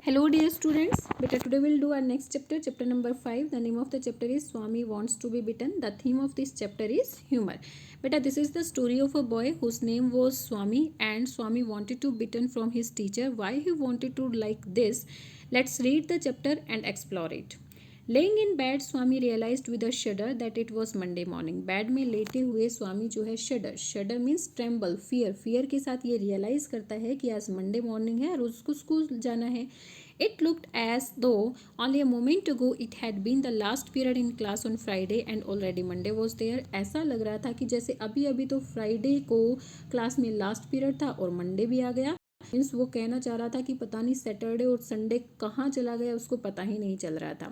Hello dear students, beta today we'll do our next chapter, chapter number 5. The name of the chapter is Swami Wants to be Bitten. The theme of this chapter is humor. Beta, this is the story of a boy whose name was Swami, and Swami wanted to be bitten from his teacher. Why he wanted to like this? Let's read the chapter and explore it. Laying in bed, Swami realized with a shudder that it was Monday morning. Bed में लेटे हुए स्वामी जो है शडर means tremble, fear के साथ ये realise करता है कि आज मंडे मॉर्निंग है और उसको स्कूल जाना है. It looked as though only a moment ago it had been the last period in class on Friday and already Monday was there. ऐसा लग रहा था कि जैसे अभी अभी तो फ्राइडे को क्लास में लास्ट पीरियड था और मंडे भी आ गया. मीन्स वो कहना चाह रहा था कि पता नहीं सैटरडे और संडे कहाँ चला गया, उसको पता ही नहीं चल रहा था.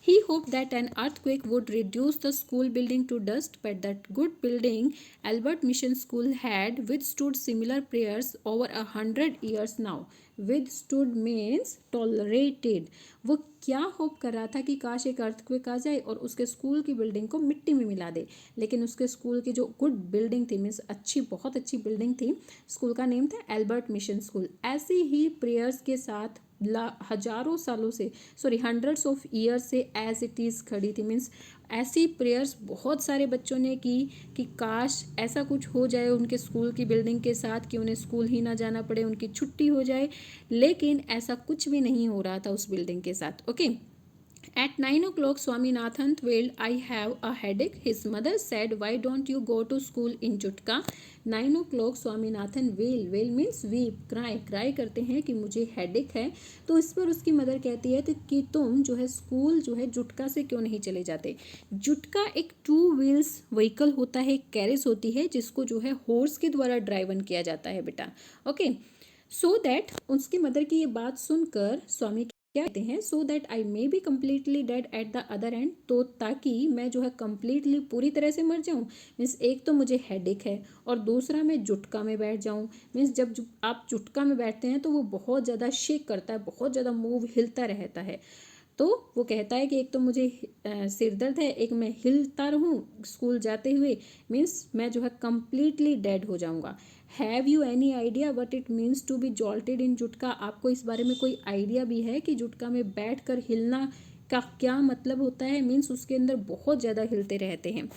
He hoped that an earthquake would reduce the school building to dust, but that good building, Albert Mission School, had withstood similar prayers over 100 years now. Withstood means tolerated. वो क्या होप कर रहा था कि काश एक अर्थक्वेक आ जाए और उसके स्कूल की बिल्डिंग को मिट्टी में मिला दे, लेकिन उसके स्कूल की जो गुड बिल्डिंग थी, मीन्स अच्छी, बहुत अच्छी बिल्डिंग थी, स्कूल का नेम था एल्बर्ट मिशन स्कूल, ऐसी ही प्रेयर्स के साथ हजारों सालों से, हंड्रेड्स ऑफ ईयर से एज इट इज़ खड़ी थी. मीन्स ऐसी प्रेयर्स बहुत सारे बच्चों ने की कि काश ऐसा कुछ हो जाए उनके स्कूल की बिल्डिंग के साथ कि उन्हें स्कूल ही ना जाना पड़े, उनकी छुट्टी हो जाए, लेकिन ऐसा कुछ भी नहीं हो रहा था उस बिल्डिंग के साथ. Okay. At 9 o'clock, Swaminathan wailed, I have a headache. His mother said, why don't you go to school in Jutka? 9 o'clock, Swaminathan wail means weep, cry करते हैं कि मुझे हेडेक है. तो इस पर उसकी मदर कहती है तो कि तुम जो है स्कूल जो है जुटका से क्यों नहीं चले जाते. जुटका एक 2 व्हील्स व्हीकल होता है, कैरेज होती है जिसको जो है हॉर्स के द्वारा ड्राइवन किया जाता है बेटा. ओके. सो दैट उसकी मदर की ये बात सुनकर स्वामी क्या कहते हैं, so that I may be completely dead at the other and, तो ताकि मैं जो है कम्प्लीटली पूरी तरह से मर जाऊँ. मीन्स एक तो मुझे हेडेक है और दूसरा मैं जुटका में बैठ जाऊँ. मीन्स जब आप जुटका में बैठते हैं तो वो बहुत ज़्यादा शेक करता है, बहुत ज़्यादा मूव हिलता रहता है. तो वो कहता है कि एक तो मुझे सिर दर्द है, एक मैं हिलता रहूँ स्कूल जाते हुए, मीन्स मैं जो है कम्प्लीटली डेड हो जाऊँगा. Have you any idea what it means to be jolted in जुटका? आपको इस बारे में कोई आइडिया भी है कि जुटका में बैठ कर हिलना का क्या मतलब होता है? मीन्स उसके अंदर बहुत ज़्यादा हिलते रहते हैं.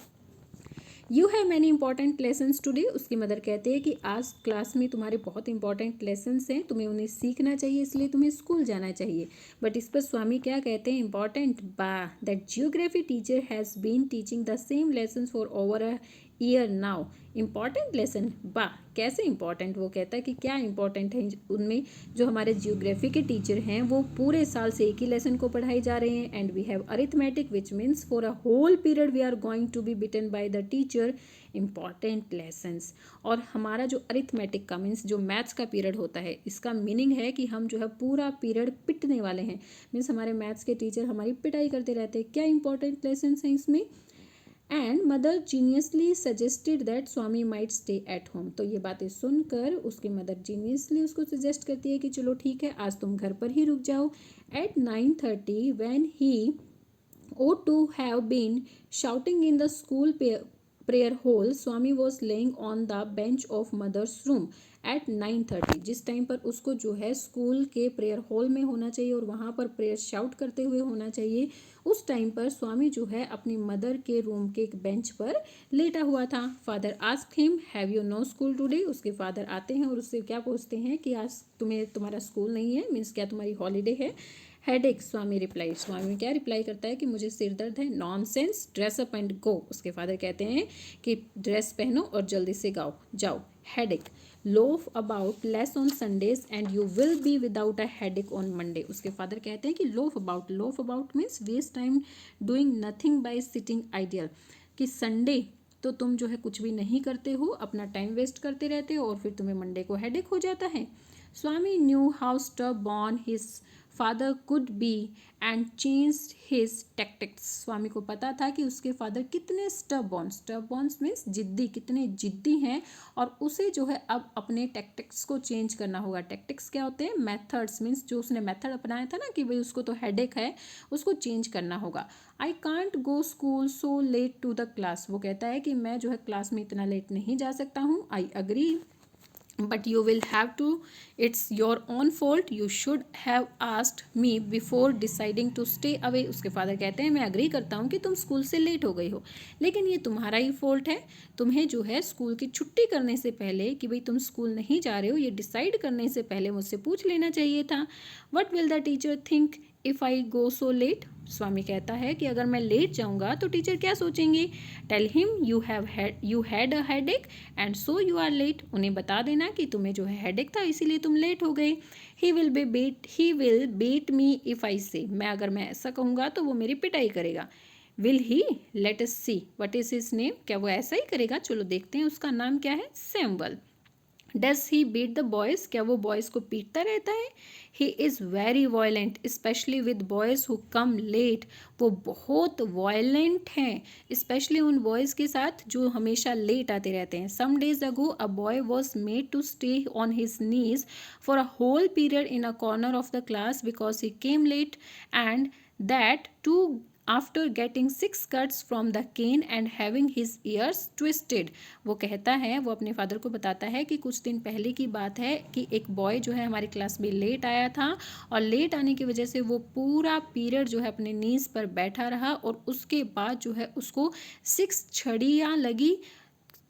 You have many important lessons today. उसकी मदर कहते हैं कि आज क्लास में तुम्हारे बहुत इंपॉर्टेंट लेसन्स हैं, तुम्हें उन्हें सीखना चाहिए, इसलिए तुम्हें स्कूल जाना चाहिए. बट इस पर स्वामी क्या कहते हैं, important that geography teacher has been teaching the same lessons for over a year now. Important lesson कैसे इंपॉर्टेंट? वो कहता है कि क्या इंपॉर्टेंट है उनमें. जो हमारे जियोग्राफी के टीचर हैं वो पूरे साल से एक ही लेसन को पढ़ाई जा रहे हैं. And we have arithmetic which means for a whole period we are going to be beaten by the teacher important lessons. और हमारा जो अरिथमेटिक का मीन्स जो मैथ्स का पीरियड होता है, इसका मीनिंग है कि हम जो है पूरा पीरियड पिटने वाले हैं. मीन्स हमारे मैथ्स के टीचर हमारी पिटाई करते रहते हैं. क्या इंपॉर्टेंट लेसन्स हैं इसमें? And mother ingeniously suggested that Swami might stay at home. तो ये बातें सुनकर उसकी मदर जीनियसली उसको सजेस्ट करती है कि चलो ठीक है, आज तुम घर पर ही रुक जाओ. At 9:30 when he ought to have been shouting in the school prayer hall, Swami was laying on the bench of mother's room at 9:30. जिस टाइम पर उसको जो है स्कूल के प्रेयर हॉल में होना चाहिए और वहाँ पर प्रेयर शाउट करते हुए होना चाहिए, उस टाइम पर स्वामी जो है अपनी मदर के रूम के एक बेंच पर लेटा हुआ था. Father ask him, have you know school today? उसके फादर आते हैं और उससे क्या पूछते हैं कि आज तुम्हारा स्कूल नहीं है, मीन्स क्या तुम्हारी हॉलीडे है? हेडेक. स्वामी रिप्लाई, स्वामी क्या रिप्लाई करता है कि मुझे सिर दर्द है. Nonsense, dress up and go. उसके फादर कहते हैं कि ड्रेस पहनो और जल्दी से जाओ. Headache. Loaf about less on Sundays and you will be without a headache on Monday. उसके फादर कहते हैं कि loaf about means waste time doing nothing by sitting idle. कि संडे तो तुम जो है कुछ भी नहीं करते हो, अपना टाइम वेस्ट करते रहते हो और फिर तुम्हें मंडे को हेडेक हो जाता है. Swami knew how stubborn his father could be and changed his tactics. Swami को पता था कि उसके फादर कितने स्टबॉर्न मीन्स जिद्दी, कितने जिद्दी हैं और उसे जो है अब अपने टैक्टिक्स को चेंज करना होगा. टैक्टिक्स क्या होते हैं? मेथड्स. मीन्स जो उसने मेथड अपनाया था ना कि भाई उसको तो हेडेक है, उसको चेंज करना होगा. I can't go school so late to the class. वो कहता है कि मैं जो है क्लास में इतना लेट नहीं जा सकता हूँ. I agree. but you will have to, it's your own fault, you should have asked me before deciding to stay away. उसके फादर कहते हैं मैं अग्री करता हूँ कि तुम स्कूल से लेट हो गई हो, लेकिन ये तुम्हारा ही फॉल्ट है। तुम्हें जो है स्कूल की छुट्टी करने से पहले कि भाई तुम स्कूल नहीं जा रहे हो, ये डिसाइड करने से पहले मुझसे पूछ लेना चाहिए था। What will the teacher think if I go so late. Swami कहता है कि अगर मैं लेट जाऊंगा तो टीचर क्या सोचेंगे। Tell him you had a headache and so you are late. उन्हें बता देना कि तुम्हें जो है हेडेक था इसीलिए तुम लेट हो गए। He will beat me if I say. मैं ऐसा कहूँगा तो वो मेरी पिटाई करेगा। Will he, let us see what is his name. क्या वो ऐसा ही करेगा, चलो देखते हैं उसका नाम क्या है। Samuel. Does he beat the boys, क्या वो बॉयज़ को पीटता रहता है। He is very violent specially with boys who come late. वो बहुत वायलेंट हैं स्पेशली उन बॉयज़ के साथ जो हमेशा लेट आते रहते हैं। Some days ago a boy was made to stay on his knees for a whole period in a corner of the class because he came late and that too after getting 6 cuts from the cane and having his ears twisted. वो कहता है, वो अपने father को बताता है कि कुछ दिन पहले की बात है कि एक बॉय जो है हमारी क्लास में लेट आया था और लेट आने की वजह से वो पूरा पीरियड जो है अपने नीज पर बैठा रहा और उसके बाद जो है उसको 6 छड़ियाँ लगी।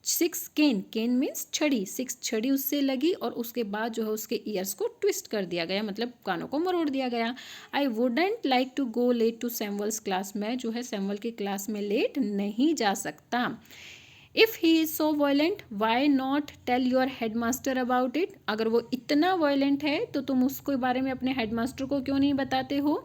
6 केन मीन्स छड़ी, 6 छड़ी उससे लगी और उसके बाद जो है उसके ईयर्स को ट्विस्ट कर दिया गया, मतलब कानों को मरोड़ दिया गया। I wouldn't like to go late to Samuel's class. मैं जो है सैमुअल की क्लास में लेट नहीं जा सकता। If he is so violent why not tell your head master about it. अगर वो इतना वायलेंट है तो तुम उसके बारे में अपने हेड मास्टर को क्यों नहीं बताते हो।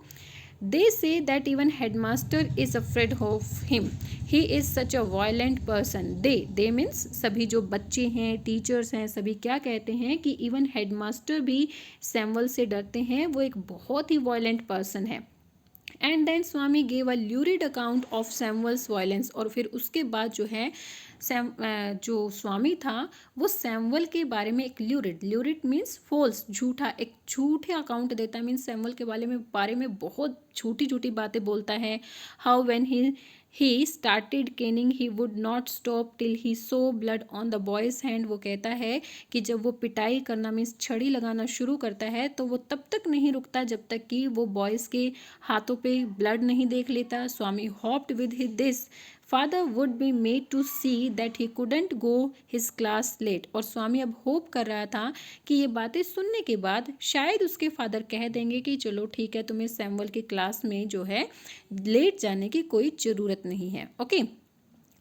They say that even headmaster is afraid of him. He is such a violent person. They means सभी जो बच्चे हैं, टीचर्स हैं, सभी क्या कहते हैं कि इवन हेडमास्टर भी सैमुअल से डरते हैं, वो एक बहुत ही वायलेंट पर्सन है। And then Swami gave a lurid account of Samuel's violence. और फिर उसके बाद जो है जो स्वामी था वो सैमुअल के बारे में एक ल्यूरिड मीन्स फॉल्स, झूठा, एक झूठे अकाउंट देता है। मीन्स सैमुअल के बारे में बहुत झूठी झूठी बातें बोलता है। How when he started Canning he would not stop till he so blood on the boys hand. वो कहता है कि जब वो पिटाई करना मीन्स छड़ी लगाना शुरू करता है तो वो तब तक नहीं रुकता जब तक कि वो बॉयज़ के हाथों पे ब्लड नहीं देख लेता। Swami hoped with this father would be made to see that he couldn't go his class late. और स्वामी अब होप कर रहा था कि ये बातें सुनने के बाद शायद उसके फादर कह देंगे कि चलो ठीक है, तुम्हें सैमुअल की क्लास में जो है लेट जाने की कोई ज़रूरत नहीं है। Okay,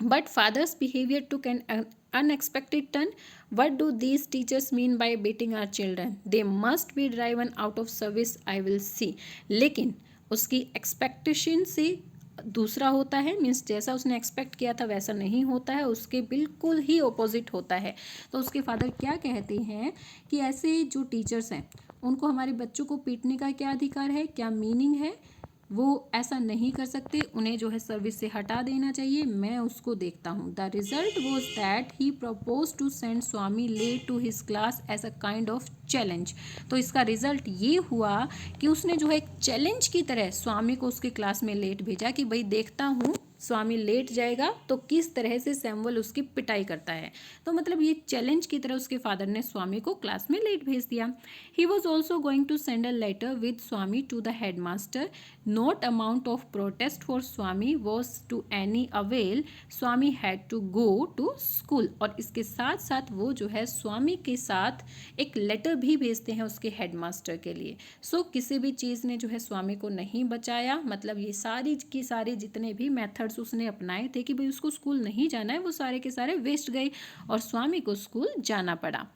but father's behaviour took an unexpected turn. What do these teachers mean by beating our children? They must be driven out of service, I will see. लेकिन उसकी एक्सपेक्टेशन से दूसरा होता है। मीन्स जैसा उसने एक्सपेक्ट किया था वैसा नहीं होता है, उसके बिल्कुल ही ऑपोजिट होता है। तो उसके फादर क्या कहते हैं कि ऐसे जो टीचर्स हैं उनको हमारे बच्चों को पीटने का क्या अधिकार है, क्या मीनिंग है, वो ऐसा नहीं कर सकते, उन्हें जो है सर्विस से हटा देना चाहिए। मैं उसको देखता हूँ। The result was that he propose to send Swami late to his class as a kind of challenge. तो इसका रिजल्ट ये हुआ कि उसने जो है एक चैलेंज की तरह स्वामी को उसके क्लास में लेट भेजा कि भाई देखता हूँ स्वामी लेट जाएगा तो किस तरह से सैमुअल उसकी पिटाई करता है। तो मतलब ये चैलेंज की तरह उसके फादर ने स्वामी को क्लास में लेट भेज दिया। He was also going to send a letter with Swami to the head master. No amount of protest for Swami was to any avail. Swami had to go to school. और इसके साथ साथ वो जो है स्वामी के साथ एक लेटर भी भेजते हैं उसके हेड मास्टर के लिए। सो किसी भी चीज़ ने जो है स्वामी को नहीं बचाया। मतलब ये सारी की सारी जितने भी मेथड्स उसने अपनाए थे कि भाई उसको स्कूल नहीं जाना है, वो सारे के सारे वेस्ट गए और स्वामी को स्कूल जाना पड़ा।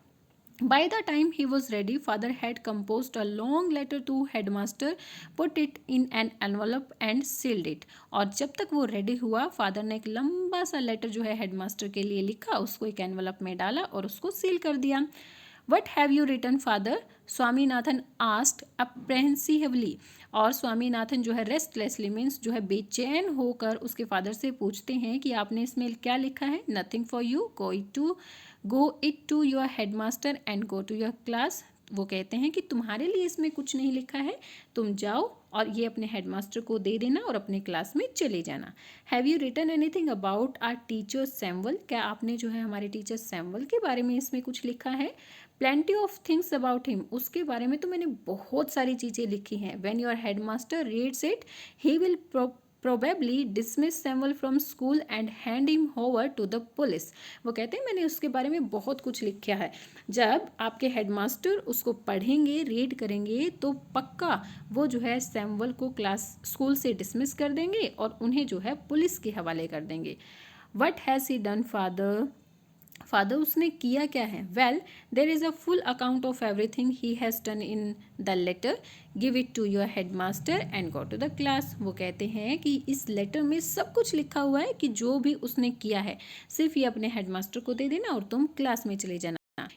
By the time he was ready, father had composed a long letter to headmaster, put it in an envelope and sealed it. और जब तक वो रेडी हुआ फादर ने एक लंबा सा लेटर जो है हेडमास्टर के लिए लिखा, उसको एक एनवलप में डाला और उसको सील कर दिया। What have you written father? Swaminathan asked apprehensively. और स्वामीनाथन जो है रेस्टलेसली मीन्स जो है बेचैन होकर उसके फादर से पूछते हैं कि आपने इसमें क्या लिखा है। Nothing for you, go it to your headmaster and go to your class. वो कहते हैं कि तुम्हारे लिए इसमें कुछ नहीं लिखा है, तुम जाओ और ये अपने हेडमास्टर को दे देना और अपने क्लास में चले जाना। Have you written anything about our teacher Samuel? क्या आपने जो है हमारे टीचर सैमुअल के बारे में इसमें कुछ लिखा है? Plenty of things about him, उसके बारे में तो मैंने बहुत सारी चीज़ें लिखी हैं. When your headmaster reads it he will probably dismiss Samuel from school and hand him over to the police. वो कहते हैं मैंने उसके बारे में बहुत कुछ लिखा है. जब आपके हेडमास्टर उसको पढ़ेंगे, रीड करेंगे, तो पक्का वो जो है सैमुअल को स्कूल से डिसमिस कर देंगे और उन्हें जो है पुलिस के हवाले कर देंगे. What has he done father, father उसने किया क्या है. Well there is a full account of everything he has done in the letter, give it to your head master and go to the class. वो कहते हैं कि इस letter में सब कुछ लिखा हुआ है कि जो भी उसने किया है सिर्फ ये अपने हेड मास्टर को दे देना और तुम क्लास में चले जाना.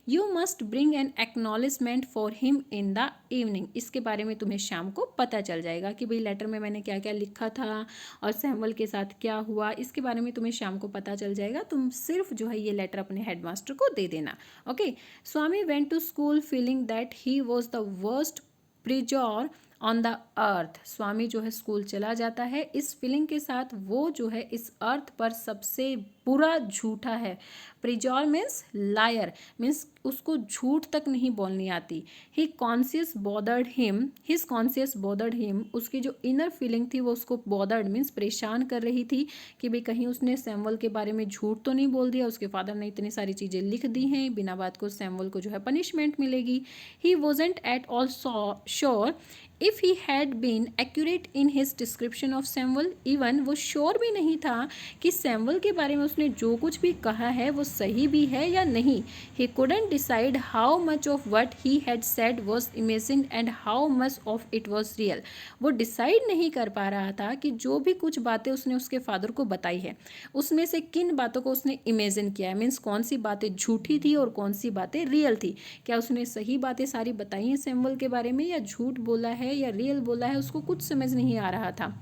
You must bring an acknowledgement for him in the evening. इसके बारे में तुम्हें शाम को पता चल जाएगा कि भाई लेटर में मैंने क्या क्या लिखा था और सैमुअल के साथ क्या हुआ. इसके बारे में तुम्हें शाम को पता चल जाएगा. तुम सिर्फ जो है ये लेटर अपने हेडमास्टर को दे देना. Okay. Swami went to school feeling that he was the worst prisoner on the earth. Swami जो है स्कूल चला जाता है इस फीलिंग के साथ वो जो है इस अर्थ पर सबसे बुरा झूठा है. प्रिजोर मीन्स लायर, मीन्स उसको झूठ तक नहीं बोलनी आती. He conscience bothered him, his conscience bothered him, उसकी जो इनर फीलिंग थी वो उसको बॉदर्ड मीन्स परेशान कर रही थी कि भाई कहीं उसने सैमुअल के बारे में झूठ तो नहीं बोल दिया. उसके फादर ने इतनी सारी चीज़ें लिख दी हैं, बिना बात को सैमुअल को जो है पनिशमेंट मिलेगी. He wasn't at all sure if he had been accurate in his description of Samuel. Even वो श्योर भी नहीं था कि सैमुअल के बारे में उसने जो कुछ भी कहा है वो सही भी है या नहीं. He couldn't decide how much of what he had said was imagined and how much of it was real. वो डिसाइड नहीं कर पा रहा था कि जो भी कुछ बातें उसने उसके फादर को बताई है उसमें से किन बातों को उसने इमेजिन किया है, मीन्स कौन सी बातें झूठी थी और कौन सी बातें रियल थी. क्या उसने सही बातें सारी बताई हैं सैमुअल के बारे में या झूठ बोला है या रियल बोला है, उसको कुछ समझ नहीं आ रहा था.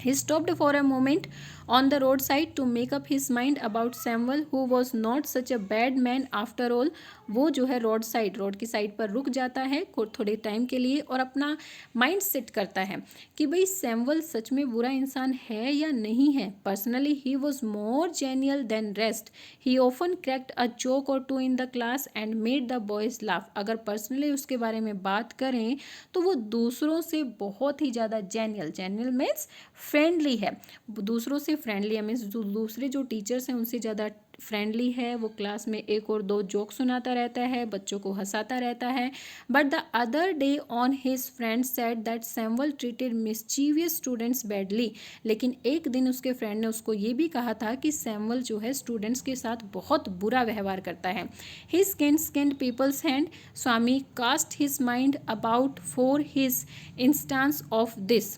He stopped for a moment on the roadside to make up his mind about Samuel, who was not such a bad man after all. वो जो है रोड की साइड पर रुक जाता है थोड़े टाइम के लिए और अपना माइंड सेट करता है कि भाई सैमुअल सच में बुरा इंसान है या नहीं है. Personally he was more genuine than rest. He often cracked a joke or two in the class and made the boys laugh. अगर पर्सनली उसके बारे में बात करें तो वो दूसरों से बहुत ही ज़्यादा जेन्युइन मीन्स फ्रेंडली है. दूसरों से फ्रेंडली है मीन्स जो दूसरे जो टीचर्स हैं उनसे ज़्यादा फ्रेंडली है. वो क्लास में एक और दो जोक सुनाता रहता है, बच्चों को हंसाता रहता है. But the other day on his friend said that Samuel treated mischievous students badly. लेकिन एक दिन उसके फ्रेंड ने उसको ये भी कहा था कि सैमुअल जो है स्टूडेंट्स के साथ बहुत बुरा व्यवहार करता है. He skinned people's hand. Swami cast his mind about for his instances of this.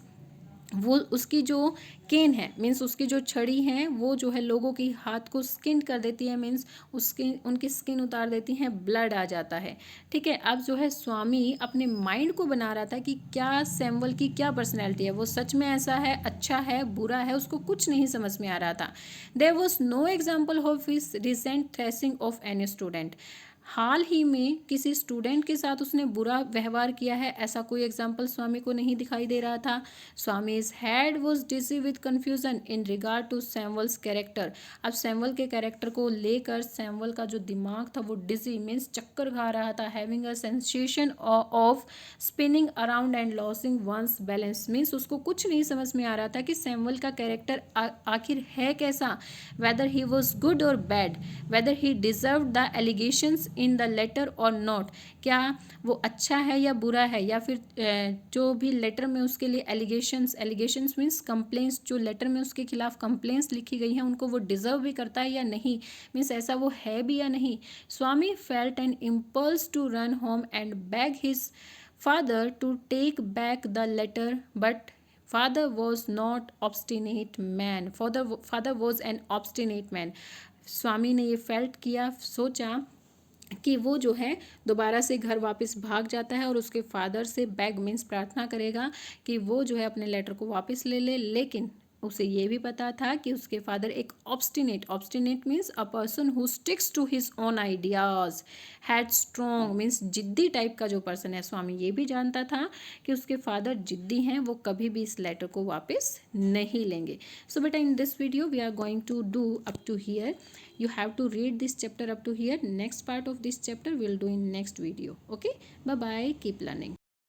वो उसकी जो केन है मीन्स उसकी जो छड़ी है वो जो है लोगों की हाथ को स्किन कर देती है, मीन्स उनकी स्किन उतार देती हैं, ब्लड आ जाता है. ठीक है. अब जो है स्वामी अपने माइंड को बना रहा था कि क्या सैमुअल की क्या पर्सनैलिटी है, वो सच में ऐसा है, अच्छा है, बुरा है, उसको कुछ नहीं समझ में आ रहा था. There was no example of his recent thrashing of any student. हाल ही में किसी स्टूडेंट के साथ उसने बुरा व्यवहार किया है ऐसा कोई एग्जाम्पल स्वामी को नहीं दिखाई दे रहा था. Swami's head was dizzy with confusion in regard to Samuel's character. अब सैमुअल के कैरेक्टर को लेकर सैमुअल का जो दिमाग था वो डिजी मीन्स चक्कर खा रहा था. Having a sensation of spinning around and losing one's balance means उसको कुछ नहीं समझ में आ रहा था कि सैमुअल का कैरेक्टर आखिर है कैसा, वेदर ही वॉज गुड और bad, whether he deserve the allegations in the letter और नॉट. क्या वो अच्छा है या बुरा है, या फिर जो भी लेटर में उसके लिए एलिगेशंस मीन्स कंप्लेंट्स, जो लेटर में उसके खिलाफ कंप्लेंट्स लिखी गई हैं उनको वो डिजर्व भी करता है या नहीं, मीन्स ऐसा वो है भी या नहीं. Swami felt an impulse to run home and beg his father to take back the letter but father was not obstinate man. Father was an obstinate man. स्वामी ने ये फेल्ट किया, सोचा कि वो जो है दोबारा से घर वापस भाग जाता है और उसके फादर से बैग मीन्स प्रार्थना करेगा कि वो जो है अपने लेटर को वापस ले ले. लेकिन उसे ये भी पता था कि उसके फादर एक obstinate means a person who sticks to his own ideas, had strong means जिद्दी टाइप का जो पर्सन है। स्वामी ये भी जानता था कि उसके फादर जिद्दी हैं, वो कभी भी इस लेटर को वापस नहीं लेंगे। सो बेटा in this video we are going to do up to here, you have to read this chapter up to here. Next part of this chapter we'll do in next video. Okay, bye bye, keep learning.